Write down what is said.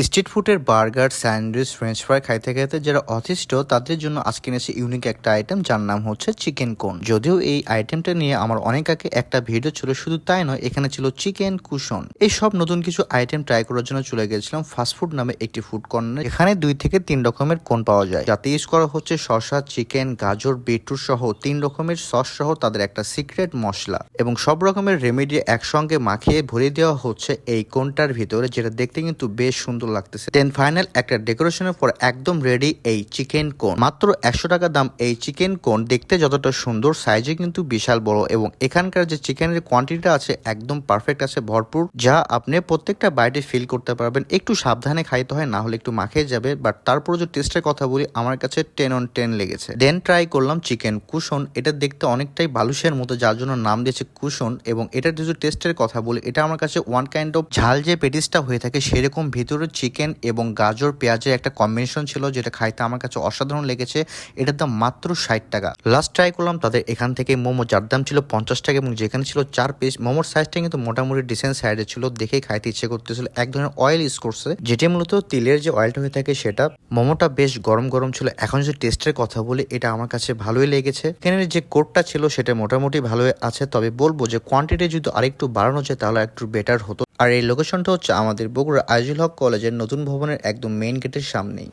Street ফুডের burger, sandwich, French fry খাইতে খাইতে যারা অতিষ্ঠ তাদের জন্য আজকে এনেছে ইউনিক একটা আইটেম যার নাম হচ্ছে চিকেন কোন। যদিও এই আইটেমটা নিয়ে আমার অনেক আগে একটা ভিডিও ছিল, শুধু তাই নয় এখানে ছিল চিকেন কুশন। এই সব নতুন কিছু আইটেম ট্রাই করার জন্য চলে গেছিলাম ফাস্টফুড নামে একটি ফুড কর্নার। এখানে 2 থেকে 3 রকমের কোন পাওয়া যায়, যাতে ইউজ করা হচ্ছে শসা, চিকেন, গাজর, বিটরুট সহ 3 রকমের সস সহ তাদের একটা সিক্রেট মশলা এবং সব রকমের রেমেডি একসঙ্গে মাখিয়ে ভরে দেওয়া হচ্ছে এই কোনটার ভিতরে, যেটা দেখতে কিন্তু বেশ সুন্দর লাগতেছে। দেন ফাইনাল একটা ডেকোরেশনের পর একদম রেডি এই চিকেন কোন। মাত্র 100 টাকা দাম এই চিকেন কোন। দেখতে যতটা সুন্দর, সাইজে কিন্তু বিশাল বড় এবং এখানকার যে চিকেনের কোয়ান্টিটিটা আছে একদম পারফেক্ট আছে, ভরপুর, যা আপনি প্রত্যেকটা বাইটে ফিল করতে পারবেন। একটু সাবধানে খাইতে হয়, না হলে একটু মাখিয়ে যাবে, বাট তারপর যে টেস্টের কথা বলি আমার কাছে 10 on 10 লেগেছে। দেন ট্রাই করলাম চিকেন কুশন। এটা দেখতে অনেকটাই বালুশের মতো, যার জন্য নাম দিয়েছে কুশন। এবং এটার যদি টেস্টের কথা বলি, এটা আমার কাছে ওয়ান কাইন্ড অফ ঝাল যে পেটিসটা হয়ে থাকে সেরকম, ভিতরে চিকেন এবং গাজর পেঁয়াজের একটা কম্বিনেশন ছিল, যেটা খাইতে আমার কাছে অসাধারণ লেগেছে। এটার দাম মাত্র 60 টাকা। লাস্ট ট্রাই করলাম তাদের এখান থেকে মোমো, যার দাম ছিল 50 টাকা এবং যেখানে ছিল 4 পিস। মোমোর সাইজটা কিন্তু মোটামুটি ডিসেন্ট সাইজে ছিল, দেখেই খাইতে ইচ্ছে করতেছিল। এক ধরনের অয়েল ইউজ করছে, যেটি মূলত তিলের যে অয়েলটা হয়ে থাকে সেটা। মোমোটা বেশ গরম গরম ছিল। এখন যদি টেস্টের কথা বলি, এটা আমার কাছে ভালোই লেগেছে। এখানে যে কোটটা ছিল সেটা মোটামুটি ভালোই আছে, তবে বলবো যে কোয়ান্টিটি যদি আরেকটু বাড়ানো যায় তাহলে একটু বেটার হতো। আর এই লোকেশনটা হচ্ছে আমাদের বগুড়া আইজুল হক কলেজের নতুন ভবনের একদম মেইন গেটের সামনেই।